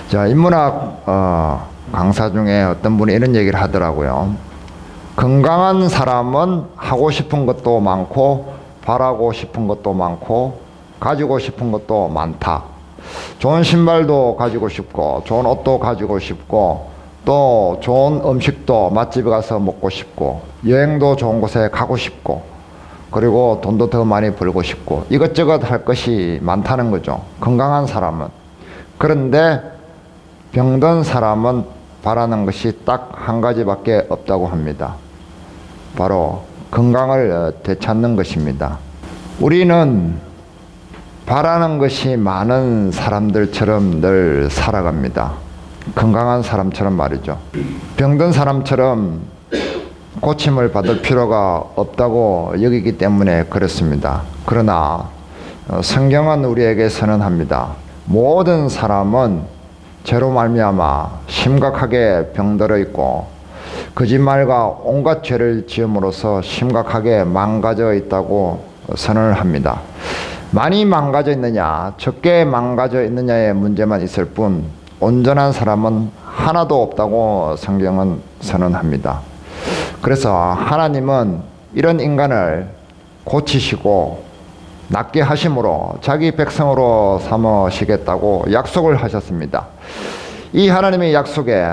자, 인문학 강사 중에 어떤 분이 이런 얘기를 하더라고요. 건강한 사람은 하고 싶은 것도 많고 바라고 싶은 것도 많고 가지고 싶은 것도 많다. 좋은 신발도 가지고 싶고 좋은 옷도 가지고 싶고 또 좋은 음식도 맛집에 가서 먹고 싶고 여행도 좋은 곳에 가고 싶고 그리고 돈도 더 많이 벌고 싶고 이것저것 할 것이 많다는 거죠. 건강한 사람은. 그런데 병든 사람은 바라는 것이 딱 한 가지밖에 없다고 합니다. 바로 건강을 되찾는 것입니다. 우리는 바라는 것이 많은 사람들처럼 늘 살아갑니다. 건강한 사람처럼 말이죠. 병든 사람처럼 고침을 받을 필요가 없다고 여기기 때문에 그렇습니다. 그러나 성경은 우리에게 선언합니다. 모든 사람은 죄로 말미암아 심각하게 병들어 있고 거짓말과 온갖 죄를 지음으로써 심각하게 망가져 있다고 선언을 합니다. 많이 망가져 있느냐 적게 망가져 있느냐의 문제만 있을 뿐 온전한 사람은 하나도 없다고 성경은 선언합니다. 그래서 하나님은 이런 인간을 고치시고 낫게 하심으로 자기 백성으로 삼으시겠다고 약속을 하셨습니다. 이 하나님의 약속에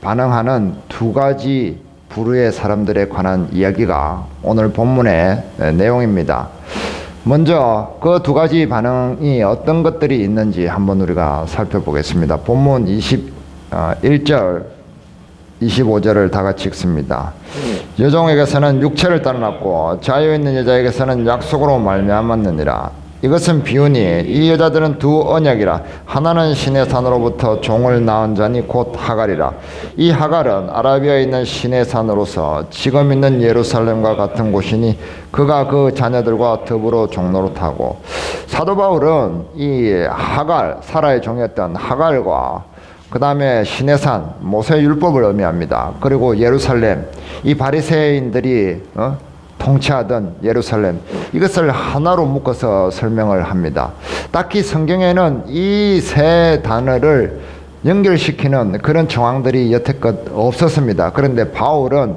반응하는 두 가지 부류의 사람들에 관한 이야기가 오늘 본문의 내용입니다. 먼저 그 두 가지 반응이 어떤 것들이 있는지 한번 우리가 살펴보겠습니다. 본문 21절 25절을 다 같이 읽습니다. 여종에게서는 육체를 따라놨고 자유있는 여자에게서는 약속으로 말미암았느니라. 이것은 비유니 이 여자들은 두 언약이라. 하나는 신의 산으로부터 종을 낳은 자니 곧 하갈이라. 이 하갈은 아라비아에 있는 신의 산으로서 지금 있는 예루살렘과 같은 곳이니 그가 그 자녀들과 더불어 종노릇하고. 사도 바울은 이 하갈, 사라의 종이었던 하갈과 그 다음에 신의 산, 모세의 율법을 의미합니다. 그리고 예루살렘, 이 바리새인들이 통치하던 예루살렘, 이것을 하나로 묶어서 설명을 합니다. 딱히 성경에는 이 세 단어를 연결시키는 그런 정황들이 여태껏 없었습니다. 그런데 바울은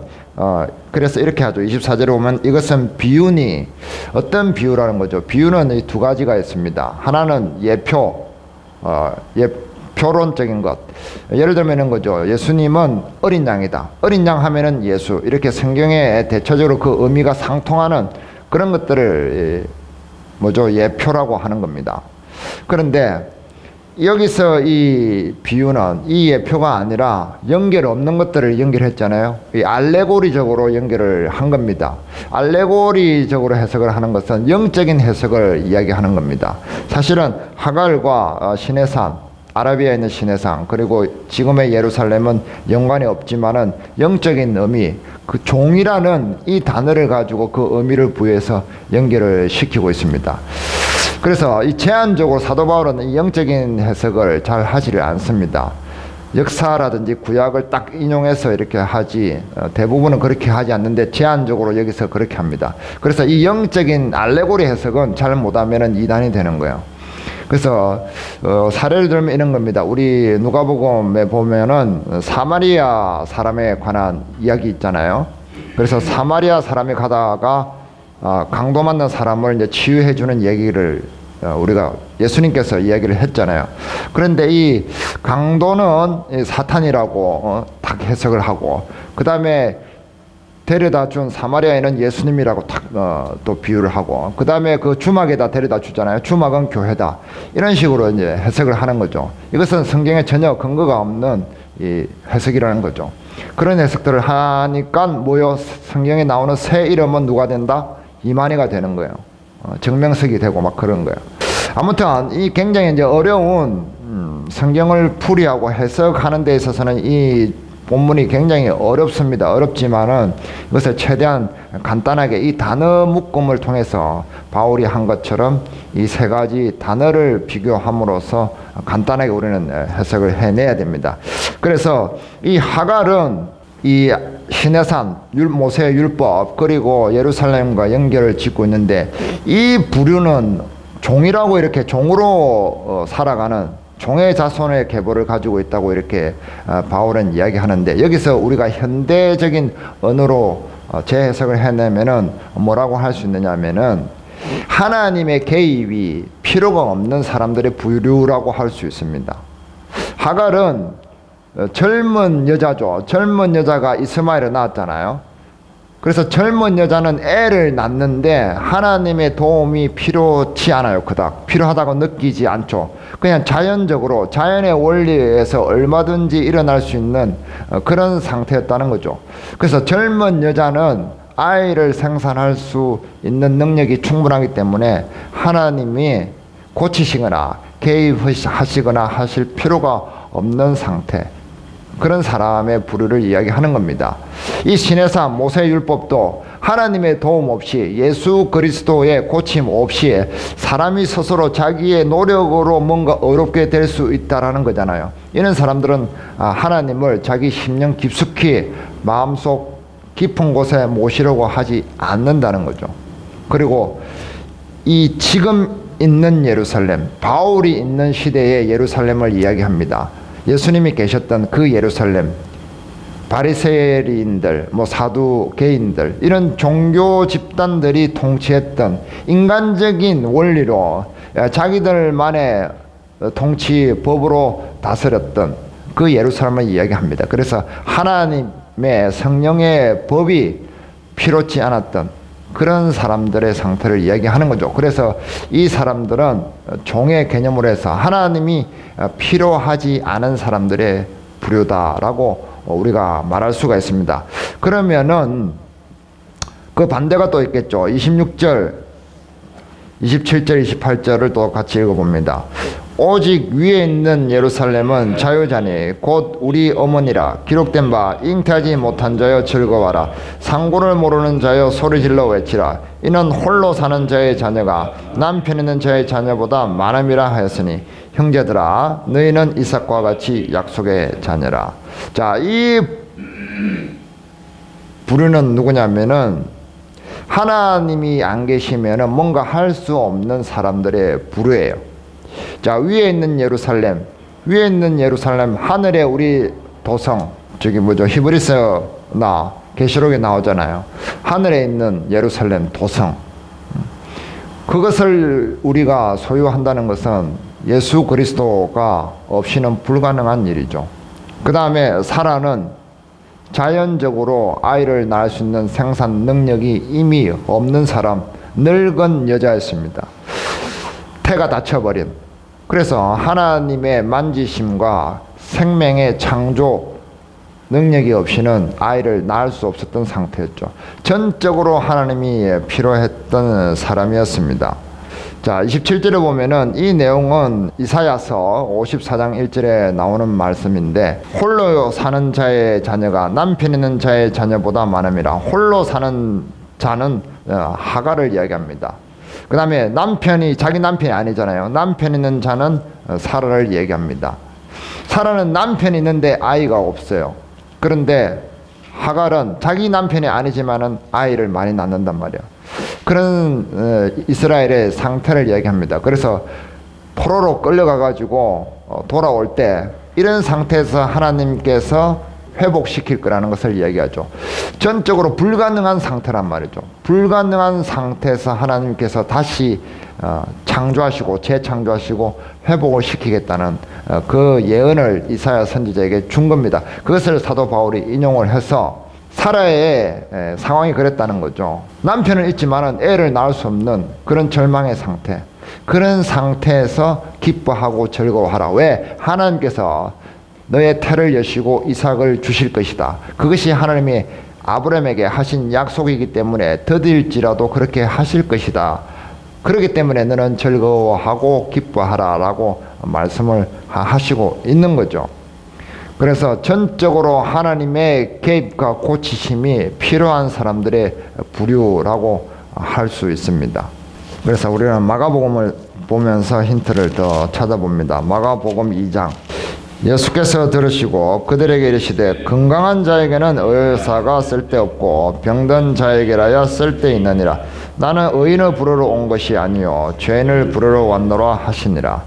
그래서 이렇게 하죠. 24절에 보면 이것은 비유니, 어떤 비유라는 거죠. 비유는 이 두 가지가 있습니다. 하나는 예표, 표론적인 것. 예를 들면 이런 거죠. 예수님은 어린 양이다. 어린 양 하면은 예수. 이렇게 성경에 대체적으로 그 의미가 상통하는 그런 것들을 예표라고 하는 겁니다. 그런데 여기서 이 비유는 이 예표가 아니라 연결 없는 것들을 연결했잖아요. 이 알레고리적으로 연결을 한 겁니다. 알레고리적으로 해석을 하는 것은 영적인 해석을 이야기하는 겁니다. 사실은 하갈과 신의 산, 아라비아에 있는 신의 산, 그리고 지금의 예루살렘은 연관이 없지만은 영적인 의미, 그 종이라는 이 단어를 가지고 그 의미를 부여해서 연결을 시키고 있습니다. 그래서 이 제한적으로 사도 바울은 이 영적인 해석을 잘 하지를 않습니다. 역사라든지 구약을 딱 인용해서 이렇게 하지, 대부분은 그렇게 하지 않는데 제한적으로 여기서 그렇게 합니다. 그래서 이 영적인 알레고리 해석은 잘 못하면은 이단이 되는 거예요. 그래서 사례를 들면 이런 겁니다. 우리 누가복음에 보면은 사마리아 사람에 관한 이야기 있잖아요. 그래서 사마리아 사람이 가다가 강도 맞는 사람을 이제 치유해 주는 얘기를 우리가 예수님께서 이야기를 했잖아요. 그런데 이 강도는 사탄이라고 딱 해석을 하고, 그 다음에 데려다 준 사마리아인은 예수님이라고 또 비유를 하고, 그 다음에 그 주막에다 데려다 주잖아요. 주막은 교회다. 이런 식으로 이제 해석을 하는 거죠. 이것은 성경에 전혀 근거가 없는 이 해석이라는 거죠. 그런 해석들을 하니까 성경에 나오는 새 이름은 누가 된다? 이만희가 되는 거예요. 정명석이 되고 막 그런 거예요. 아무튼 이 굉장히 이제 어려운 성경을 풀이하고 해석하는 데 있어서는 이 본문이 굉장히 어렵습니다. 어렵지만은 이것을 최대한 간단하게 이 단어 묶음을 통해서 바울이 한 것처럼 이 세 가지 단어를 비교함으로써 간단하게 우리는 해석을 해내야 됩니다. 그래서 이 하갈은 이 시내산, 모세의 율법, 그리고 예루살렘과 연결을 짓고 있는데, 이 부류는 종이라고 이렇게 종으로 살아가는, 종의 자손의 계보를 가지고 있다고 이렇게 바울은 이야기하는데, 여기서 우리가 현대적인 언어로 재해석을 해내면은 뭐라고 할 수 있느냐 하면은 하나님의 개입이 필요가 없는 사람들의 부류라고 할 수 있습니다. 하갈은 젊은 여자죠. 젊은 여자가 이스마엘을 낳았잖아요. 그래서 젊은 여자는 애를 낳는데 하나님의 도움이 필요치 않아요. 그닥 필요하다고 느끼지 않죠. 그냥 자연적으로 자연의 원리에 의해서 얼마든지 일어날 수 있는 그런 상태였다는 거죠. 그래서 젊은 여자는 아이를 생산할 수 있는 능력이 충분하기 때문에 하나님이 고치시거나 개입하시거나 하실 필요가 없는 상태, 그런 사람의 부류를 이야기하는 겁니다. 이 신해산 모세율법도 하나님의 도움 없이, 예수 그리스도의 고침 없이 사람이 스스로 자기의 노력으로 뭔가 어렵게 될 수 있다라는 거잖아요. 이런 사람들은 하나님을 자기 심령 깊숙이 마음속 깊은 곳에 모시려고 하지 않는다는 거죠. 그리고 이 지금 있는 예루살렘, 바울이 있는 시대의 예루살렘을 이야기합니다. 예수님이 계셨던 그 예루살렘, 바리새인들, 사두개인들, 이런 종교 집단들이 통치했던 인간적인 원리로 자기들만의 통치법으로 다스렸던 그 예루살렘을 이야기합니다. 그래서 하나님의 성령의 법이 필요치 않았던 그런 사람들의 상태를 이야기하는 거죠. 그래서 이 사람들은 종의 개념으로 해서 하나님이 필요하지 않은 사람들의 부류다라고 우리가 말할 수가 있습니다. 그러면은 그 반대가 또 있겠죠. 26절, 27절, 28절을 또 같이 읽어봅니다. 오직 위에 있는 예루살렘은 자유자니 곧 우리 어머니라. 기록된 바 잉태하지 못한 자여 즐거워라. 상고를 모르는 자여 소리질러 외치라. 이는 홀로 사는 자의 자녀가 남편 있는 자의 자녀보다 많음이라 하였으니 형제들아 너희는 이삭과 같이 약속의 자녀라. 자, 이 부류는 누구냐면은 하나님이 안 계시면은 뭔가 할 수 없는 사람들의 부류예요. 자, 위에 있는 예루살렘, 위에 있는 예루살렘, 하늘에 우리 도성, 히브리서나 계시록에 나오잖아요. 하늘에 있는 예루살렘 도성, 그것을 우리가 소유한다는 것은 예수 그리스도가 없이는 불가능한 일이죠. 그 다음에 사라는 자연적으로 아이를 낳을 수 있는 생산 능력이 이미 없는 사람, 늙은 여자였습니다. 태가 닫혀버린. 그래서 하나님의 만지심과 생명의 창조 능력이 없이는 아이를 낳을 수 없었던 상태였죠. 전적으로 하나님이 필요했던 사람이었습니다. 자, 27절에 보면은 이 내용은 이사야서 54장 1절에 나오는 말씀인데, 홀로 사는 자의 자녀가 남편 있는 자의 자녀보다 많음이라. 홀로 사는 자는 하갈을 이야기합니다. 그 다음에 남편이 자기 남편이 아니잖아요. 남편 있는 자는 사라를 얘기합니다. 사라는 남편이 있는데 아이가 없어요. 그런데 하갈은 자기 남편이 아니지만은 아이를 많이 낳는단 말이에요. 그런 이스라엘의 상태를 이야기합니다. 그래서 포로로 끌려가 가지고 돌아올 때 이런 상태에서 하나님께서 회복시킬 거라는 것을 이야기하죠. 전적으로 불가능한 상태란 말이죠. 불가능한 상태에서 하나님께서 다시 창조하시고 재창조하시고 회복을 시키겠다는 그 예언을 이사야 선지자에게 준 겁니다. 그것을 사도 바울이 인용을 해서 사라의 상황이 그랬다는 거죠. 남편은 있지만은 애를 낳을 수 없는 그런 절망의 상태, 그런 상태에서 기뻐하고 즐거워하라. 왜? 하나님께서 너의 태를 여시고 이삭을 주실 것이다. 그것이 하나님이 아브라함에게 하신 약속이기 때문에 더딜지라도 그렇게 하실 것이다. 그렇기 때문에 너는 즐거워하고 기뻐하라 라고 말씀을 하시고 있는 거죠. 그래서 전적으로 하나님의 개입과 고치심이 필요한 사람들의 부류라고 할 수 있습니다. 그래서 우리는 마가복음을 보면서 힌트를 더 찾아봅니다. 마가복음 2장. 예수께서 들으시고 그들에게 이르시되 건강한 자에게는 의사가 쓸데없고 병든 자에게라야 쓸데있느니라. 나는 의인을 부르러 온 것이 아니요 죄인을 부르러 왔노라 하시니라.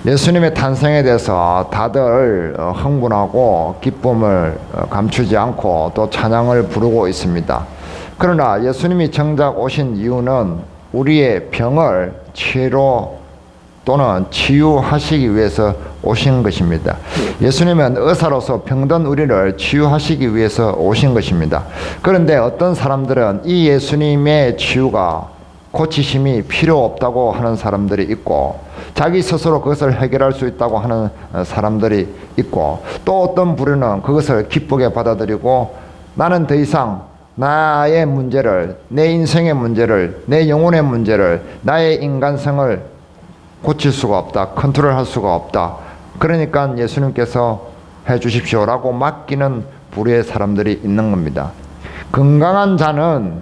예수님의 탄생에 대해서 다들 흥분하고 기쁨을 감추지 않고 또 찬양을 부르고 있습니다. 그러나 예수님이 정작 오신 이유는 우리의 병을 치료 또는 치유하시기 위해서 오신 것입니다. 예수님은 의사로서 병든 우리를 치유하시기 위해서 오신 것입니다. 그런데 어떤 사람들은 이 예수님의 치유가 고치심이 필요 없다고 하는 사람들이 있고, 자기 스스로 그것을 해결할 수 있다고 하는 사람들이 있고, 또 어떤 부류는 그것을 기쁘게 받아들이고 나는 더 이상 나의 문제를, 내 인생의 문제를, 내 영혼의 문제를, 나의 인간성을 고칠 수가 없다, 컨트롤할 수가 없다, 그러니까 예수님께서 해 주십시오라고 맡기는 부류의 사람들이 있는 겁니다. 건강한 자는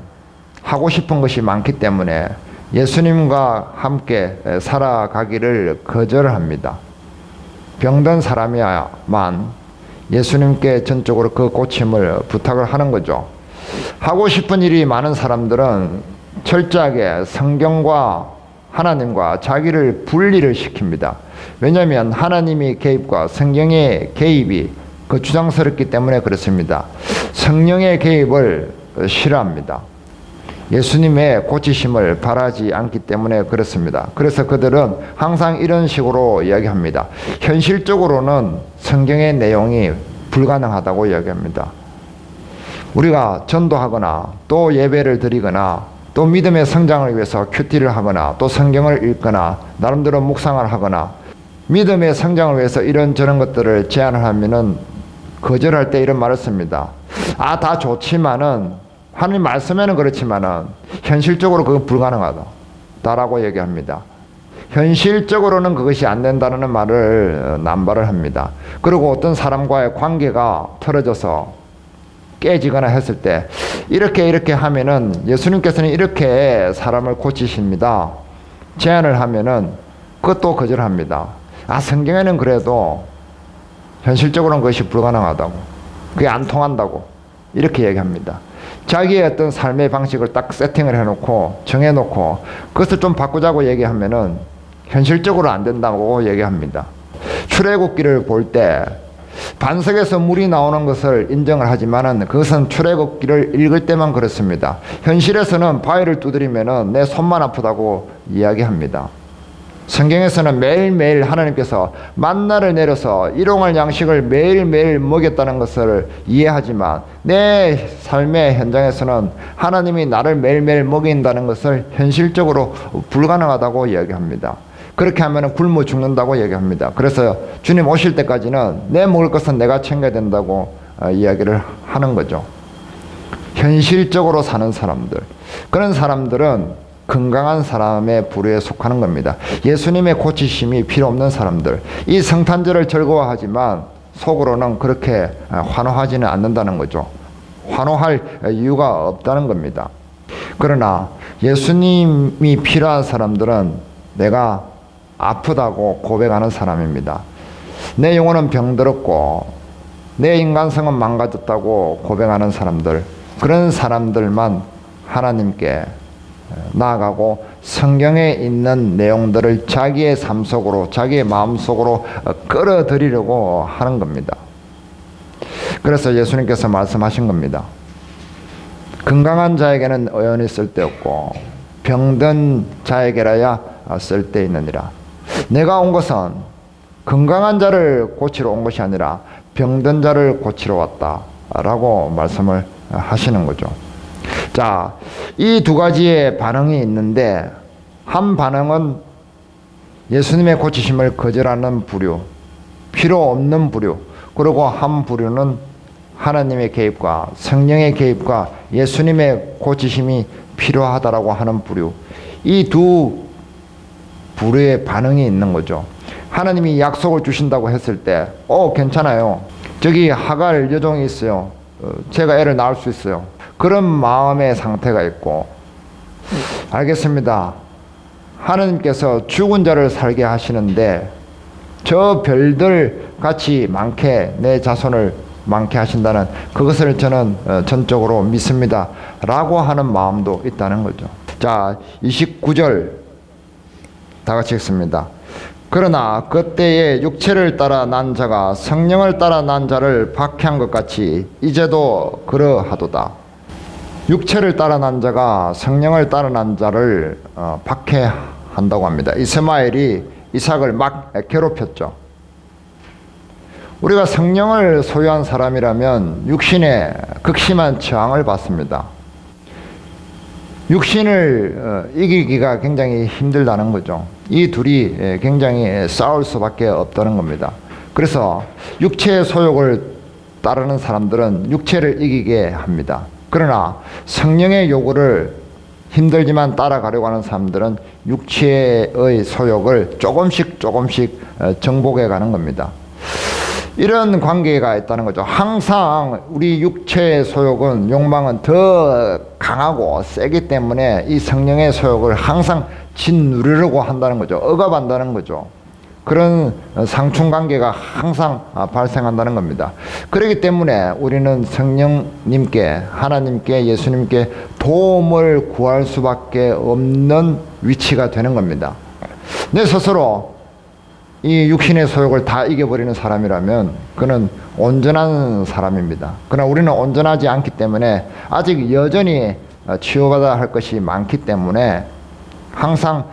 하고 싶은 것이 많기 때문에 예수님과 함께 살아가기를 거절합니다. 병든 사람이야만 예수님께 전적으로 그 고침을 부탁을 하는 거죠. 하고 싶은 일이 많은 사람들은 철저하게 성경과 하나님과 자기를 분리를 시킵니다. 왜냐하면 하나님의 개입과 성경의 개입이 주장스럽기 때문에 그렇습니다. 성령의 개입을 싫어합니다. 예수님의 고치심을 바라지 않기 때문에 그렇습니다. 그래서 그들은 항상 이런 식으로 이야기합니다. 현실적으로는 성경의 내용이 불가능하다고 이야기합니다. 우리가 전도하거나 또 예배를 드리거나 또 믿음의 성장을 위해서 큐티를 하거나 또 성경을 읽거나 나름대로 묵상을 하거나 믿음의 성장을 위해서 이런저런 것들을 제안을 하면은 거절할 때 이런 말을 씁니다. 다 좋지만은 하나님 말씀에는 그렇지만은 현실적으로 그건 불가능하다라고 얘기합니다. 현실적으로는 그것이 안 된다는 말을 남발을 합니다. 그리고 어떤 사람과의 관계가 틀어져서 깨지거나 했을 때 이렇게 하면은 예수님께서는 이렇게 사람을 고치십니다 제안을 하면은 그것도 거절합니다. 성경에는 그래도 현실적으로는 그것이 불가능하다고, 그게 안 통한다고 이렇게 얘기합니다. 자기의 어떤 삶의 방식을 딱 세팅을 해놓고 정해놓고 그것을 좀 바꾸자고 얘기하면은 현실적으로 안 된다고 얘기합니다. 출애굽기를 볼 때 반석에서 물이 나오는 것을 인정을 하지만은 그것은 출애굽기를 읽을 때만 그렇습니다. 현실에서는 바위를 두드리면은 내 손만 아프다고 이야기합니다. 성경에서는 매일매일 하나님께서 만나를 내려서 일용할 양식을 매일매일 먹였다는 것을 이해하지만 내 삶의 현장에서는 하나님이 나를 매일매일 먹인다는 것을 현실적으로 불가능하다고 이야기합니다. 그렇게 하면 굶어 죽는다고 얘기합니다. 그래서 주님 오실 때까지는 내 먹을 것은 내가 챙겨야 된다고 이야기를 하는 거죠. 현실적으로 사는 사람들, 그런 사람들은 건강한 사람의 부류에 속하는 겁니다. 예수님의 고치심이 필요 없는 사람들, 이 성탄절을 즐거워하지만 속으로는 그렇게 환호하지는 않는다는 거죠. 환호할 이유가 없다는 겁니다. 그러나 예수님이 필요한 사람들은 내가 아프다고 고백하는 사람입니다. 내 영혼은 병들었고 내 인간성은 망가졌다고 고백하는 사람들, 그런 사람들만 하나님께 나아가고 성경에 있는 내용들을 자기의 삶 속으로, 자기의 마음 속으로 끌어들이려고 하는 겁니다. 그래서 예수님께서 말씀하신 겁니다. 건강한 자에게는 의원이 쓸데없고 병든 자에게라야 쓸데있느니라. 내가 온 것은 건강한 자를 고치러 온 것이 아니라 병든 자를 고치러 왔다라고 말씀을 하시는 거죠. 자, 이 두 가지의 반응이 있는데, 한 반응은 예수님의 고치심을 거절하는 부류, 필요 없는 부류, 그리고 한 부류는 하나님의 개입과 성령의 개입과 예수님의 고치심이 필요하다라고 하는 부류, 이 두 부류의 반응이 있는 거죠. 하나님이 약속을 주신다고 했을 때 괜찮아요, 저기 하갈 여종이 있어요, 제가 애를 낳을 수 있어요, 그런 마음의 상태가 있고, 알겠습니다, 하나님께서 죽은 자를 살게 하시는데 저 별들 같이 많게 내 자손을 많게 하신다는 그것을 저는 전적으로 믿습니다 라고 하는 마음도 있다는 거죠. 자, 29절 다 같이 읽습니다. 그러나 그때의 육체를 따라 난 자가 성령을 따라 난 자를 박해한 것 같이 이제도 그러하도다. 육체를 따라 난 자가 성령을 따라 난 자를 박해한다고 합니다. 이스마엘이 이삭을 막 괴롭혔죠. 우리가 성령을 소유한 사람이라면 육신의 극심한 저항을 받습니다. 육신을 이기기가 굉장히 힘들다는 거죠. 이 둘이 굉장히 싸울 수밖에 없다는 겁니다. 그래서 육체의 소욕을 따르는 사람들은 육체를 이기게 합니다. 그러나 성령의 요구를 힘들지만 따라가려고 하는 사람들은 육체의 소욕을 조금씩 정복해 가는 겁니다. 이런 관계가 있다는 거죠. 항상 우리 육체의 소욕은, 욕망은 더 강하고 세기 때문에 이 성령의 소욕을 항상 짓누르려고 한다는 거죠. 억압한다는 거죠. 그런 상충관계가 항상 발생한다는 겁니다. 그렇기 때문에 우리는 성령님께, 하나님께, 예수님께 도움을 구할 수밖에 없는 위치가 되는 겁니다. 내 스스로 이 육신의 소욕을 다 이겨버리는 사람이라면 그는 온전한 사람입니다. 그러나 우리는 온전하지 않기 때문에 아직 여전히 치유받아야 할 것이 많기 때문에 항상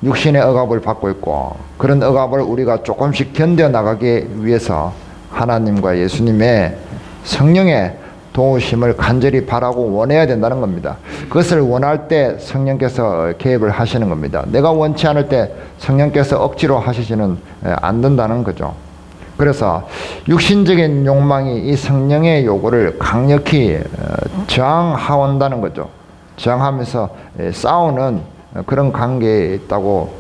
육신의 억압을 받고 있고, 그런 억압을 우리가 조금씩 견뎌나가기 위해서 하나님과 예수님의 성령의 도우심을 간절히 바라고 원해야 된다는 겁니다. 그것을 원할 때 성령께서 개입을 하시는 겁니다. 내가 원치 않을 때 성령께서 억지로 하시지는 않는다는 거죠. 그래서 육신적인 욕망이 이 성령의 요구를 강력히 저항한다는 거죠. 저항하면서 싸우는 그런 관계에 있다고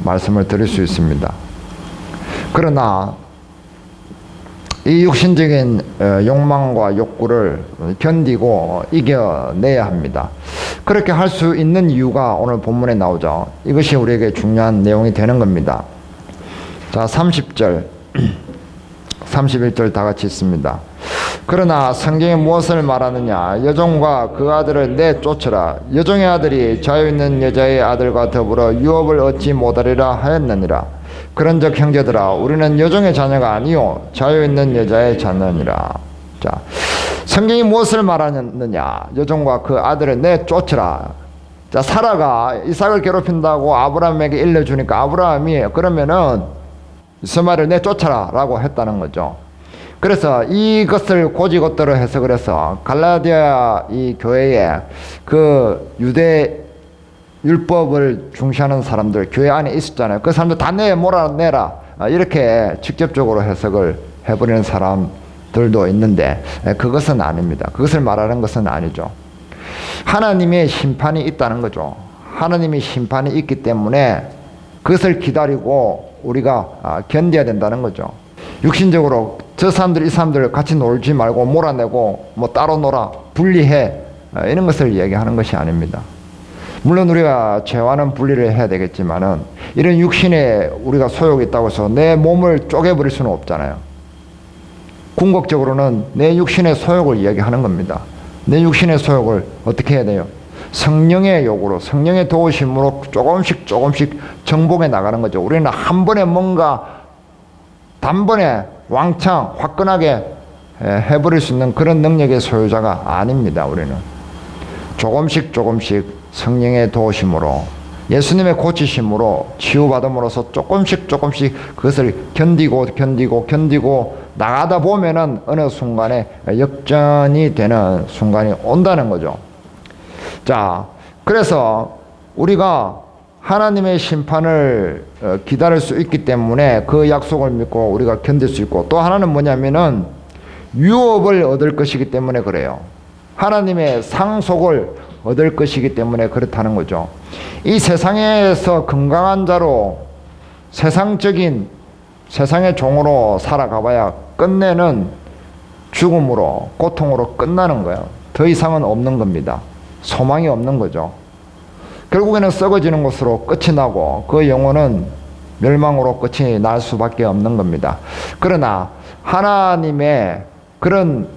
말씀을 드릴 수 있습니다. 그러나 이 육신적인 욕망과 욕구를 견디고 이겨내야 합니다. 그렇게 할 수 있는 이유가 오늘 본문에 나오죠. 이것이 우리에게 중요한 내용이 되는 겁니다. 자, 30절 31절 다 같이 있습니다. 그러나 성경이 무엇을 말하느냐? 여종과 그 아들을 내쫓으라. 여종의 아들이 자유 있는 여자의 아들과 더불어 유업을 얻지 못하리라 하였느니라. 그런즉 형제들아, 우리는 여종의 자녀가 아니요 자유 있는 여자의 자녀니라. 자, 성경이 무엇을 말하느냐? 여종과 그 아들을 내쫓으라. 자, 사라가 이삭을 괴롭힌다고 아브라함에게 일러주니까 아브라함이 그러면은 이스마엘을 내쫓아라 라고 했다는 거죠. 그래서 이것을 고지고대로 해석을 해서 갈라디아 이 교회에 그 유대 율법을 중시하는 사람들 교회 안에 있었잖아요. 그 사람들 다 몰아내라 이렇게 직접적으로 해석을 해버리는 사람들도 있는데 그것은 아닙니다. 그것을 말하는 것은 아니죠. 하나님의 심판이 있다는 거죠. 하나님의 심판이 있기 때문에 그것을 기다리고 우리가 견뎌야 된다는 거죠. 육신적으로 저 사람들 이 사람들 같이 놀지 말고 몰아내고 뭐 따로 놀아 분리해 이런 것을 얘기하는 것이 아닙니다. 물론 우리가 죄와는 분리를 해야 되겠지만은 이런 육신에 우리가 소욕이 있다고 해서 내 몸을 쪼개버릴 수는 없잖아요. 궁극적으로는 내 육신의 소욕을 이야기하는 겁니다. 내 육신의 소욕을 어떻게 해야 돼요? 성령의 요구로, 성령의 도우심으로 조금씩 정복해 나가는 거죠. 우리는 한 번에 뭔가 단번에 왕창 화끈하게 해버릴 수 있는 그런 능력의 소유자가 아닙니다. 우리는 조금씩 성령의 도우심으로, 예수님의 고치심으로 치유받음으로써 조금씩 그것을 견디고 나가다 보면은 어느 순간에 역전이 되는 순간이 온다는 거죠. 자, 그래서 우리가 하나님의 심판을 기다릴 수 있기 때문에 그 약속을 믿고 우리가 견딜 수 있고, 또 하나는 뭐냐면은 유업을 얻을 것이기 때문에 그래요. 하나님의 상속을 얻을 것이기 때문에 그렇다는 거죠. 이 세상에서 건강한 자로 세상의 종으로 살아가봐야 끝내는 죽음으로, 고통으로 끝나는 거예요. 더 이상은 없는 겁니다. 소망이 없는 거죠. 결국에는 썩어지는 것으로 끝이 나고 그 영혼은 멸망으로 끝이 날 수밖에 없는 겁니다. 그러나 하나님의 그런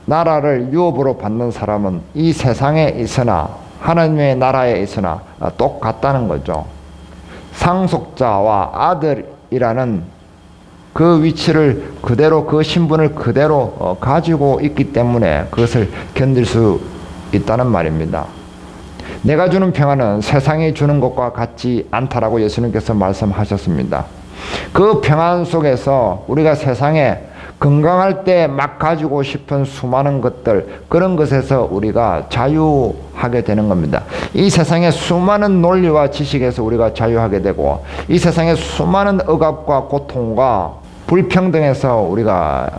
나라를 유업으로 받는 사람은 이 세상에 있으나 하나님의 나라에 있으나 똑같다는 거죠. 상속자와 아들이라는 그 위치를 그대로, 그 신분을 그대로 가지고 있기 때문에 그것을 견딜 수 있다는 말입니다. 내가 주는 평안은 세상이 주는 것과 같지 않다라고 예수님께서 말씀하셨습니다. 그 평안 속에서 우리가 세상에 건강할 때 막 가지고 싶은 수많은 것들, 그런 것에서 우리가 자유하게 되는 겁니다. 이 세상의 수많은 논리와 지식에서 우리가 자유하게 되고, 이 세상의 수많은 억압과 고통과 불평등에서 우리가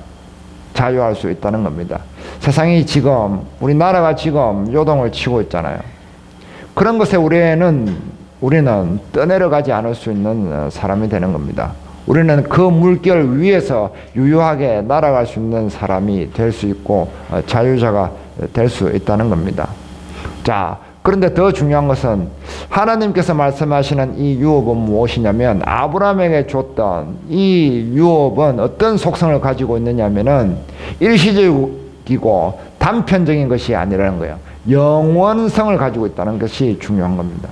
자유할 수 있다는 겁니다. 세상이 지금, 우리나라가 지금 요동을 치고 있잖아요. 그런 것에 우리는 떠내려가지 않을 수 있는 사람이 되는 겁니다. 우리는 그 물결 위에서 유유하게 날아갈 수 있는 사람이 될 수 있고 자유자가 될 수 있다는 겁니다. 자, 그런데 더 중요한 것은 하나님께서 말씀하시는 이 유업은 무엇이냐면, 아브라함에게 줬던 이 유업은 어떤 속성을 가지고 있느냐면은 일시적이고 단편적인 것이 아니라는 거예요. 영원성을 가지고 있다는 것이 중요한 겁니다.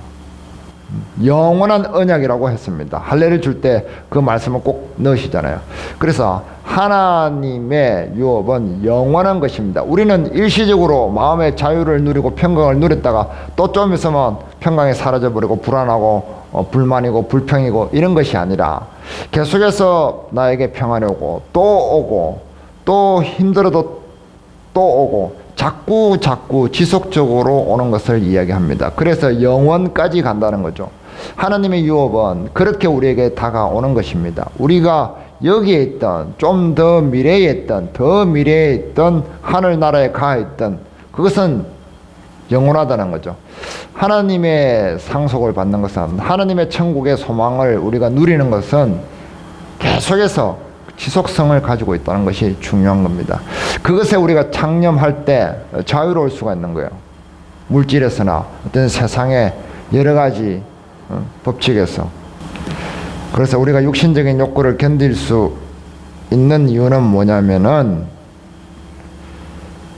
영원한 언약이라고 했습니다. 할례를 줄 때 그 말씀을 꼭 넣으시잖아요. 그래서 하나님의 유업은 영원한 것입니다. 우리는 일시적으로 마음의 자유를 누리고 평강을 누렸다가 또 좀 있으면 평강이 사라져버리고 불안하고 불만이고 불평이고 이런 것이 아니라 계속해서 나에게 평안이 오고 또 오고 또 힘들어도 또 오고 자꾸 지속적으로 오는 것을 이야기합니다. 그래서 영원까지 간다는 거죠. 하나님의 유업은 그렇게 우리에게 다가오는 것입니다. 우리가 여기에 있던, 좀 더 미래에 있던 하늘나라에 가 있던 그것은 영원하다는 거죠. 하나님의 상속을 받는 것은, 하나님의 천국의 소망을 우리가 누리는 것은 계속해서 지속성을 가지고 있다는 것이 중요한 겁니다. 그것에 우리가 창념할 때 자유로울 수가 있는 거예요. 물질에서나 어떤 세상의 여러 가지 법칙에서. 그래서 우리가 육신적인 욕구를 견딜 수 있는 이유는 뭐냐면은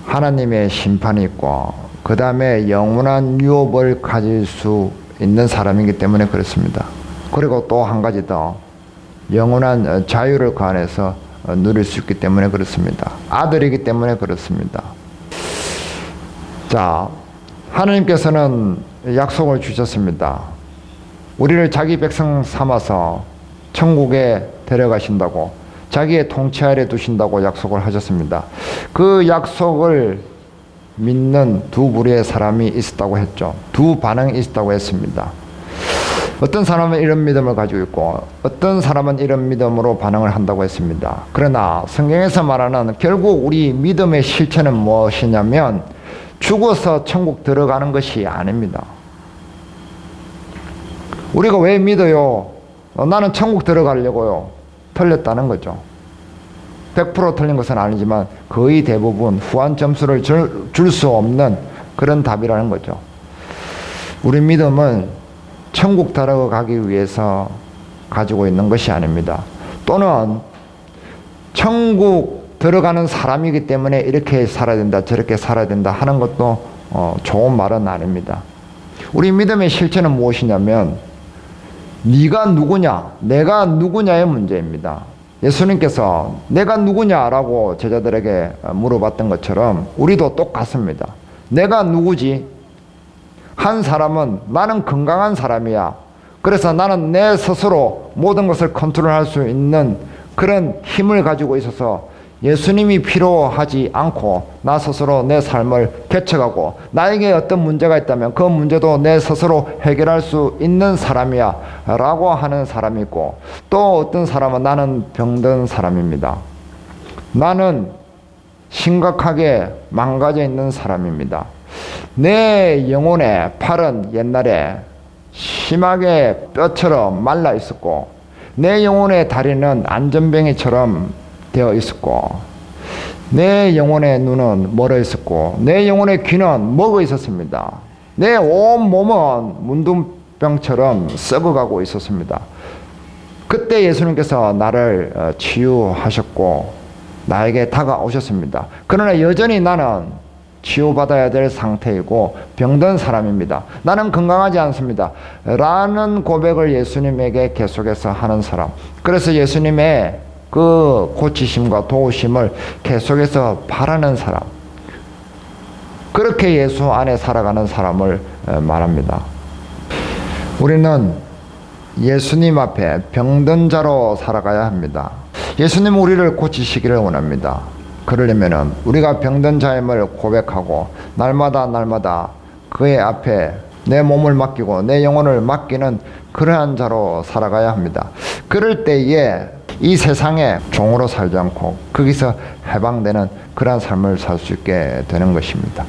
하나님의 심판이 있고 그 다음에 영원한 유업을 가질 수 있는 사람이기 때문에 그렇습니다. 그리고 또 한 가지 더, 영원한 자유를 그 안에서 누릴 수 있기 때문에 그렇습니다. 아들이기 때문에 그렇습니다. 자, 하나님께서는 약속을 주셨습니다. 우리를 자기 백성 삼아서 천국에 데려가신다고, 자기의 통치 아래 두신다고 약속을 하셨습니다. 그 약속을 믿는 두 부류의 사람이 있었다고 했죠. 두 반응이 있었다고 했습니다. 어떤 사람은 이런 믿음을 가지고 있고 어떤 사람은 이런 믿음으로 반응을 한다고 했습니다. 그러나 성경에서 말하는 결국 우리 믿음의 실체는 무엇이냐면 죽어서 천국 들어가는 것이 아닙니다. 우리가 왜 믿어요? 나는 천국 들어가려고요. 틀렸다는 거죠. 100% 틀린 것은 아니지만 거의 대부분 후한 점수를 줄 수 없는 그런 답이라는 거죠. 우리 믿음은 천국 들어가기 위해서 가지고 있는 것이 아닙니다. 또는 천국 들어가는 사람이기 때문에 이렇게 살아야 된다, 저렇게 살아야 된다 하는 것도 좋은 말은 아닙니다. 우리 믿음의 실체는 무엇이냐면 네가 누구냐, 내가 누구냐의 문제입니다. 예수님께서 내가 누구냐라고 제자들에게 물어봤던 것처럼 우리도 똑같습니다. 내가 누구지? 한 사람은 나는 건강한 사람이야. 그래서 나는 내 스스로 모든 것을 컨트롤할 수 있는 그런 힘을 가지고 있어서 예수님이 필요하지 않고 나 스스로 내 삶을 개척하고 나에게 어떤 문제가 있다면 그 문제도 내 스스로 해결할 수 있는 사람이야 라고 하는 사람이 있고, 또 어떤 사람은 나는 병든 사람입니다. 나는 심각하게 망가져 있는 사람입니다. 내 영혼의 팔은 옛날에 심하게 뼈처럼 말라 있었고 내 영혼의 다리는 안전뱅이처럼 되어 있었고 내 영혼의 눈은 멀어 있었고 내 영혼의 귀는 먹어 있었습니다. 내 온 몸은 문둥병처럼 썩어가고 있었습니다. 그때 예수님께서 나를 치유하셨고 나에게 다가오셨습니다. 그러나 여전히 나는 치유받아야 될 상태이고 병든 사람입니다. 나는 건강하지 않습니다. 라는 고백을 예수님에게 계속해서 하는 사람. 그래서 예수님의 그 고치심과 도우심을 계속해서 바라는 사람. 그렇게 예수 안에 살아가는 사람을 말합니다. 우리는 예수님 앞에 병든 자로 살아가야 합니다. 예수님은 우리를 고치시기를 원합니다. 그러려면 우리가 병든 자임을 고백하고 날마다 그의 앞에 내 몸을 맡기고 내 영혼을 맡기는 그러한 자로 살아가야 합니다. 그럴 때에 이 세상에 종으로 살지 않고 거기서 해방되는 그러한 삶을 살 수 있게 되는 것입니다.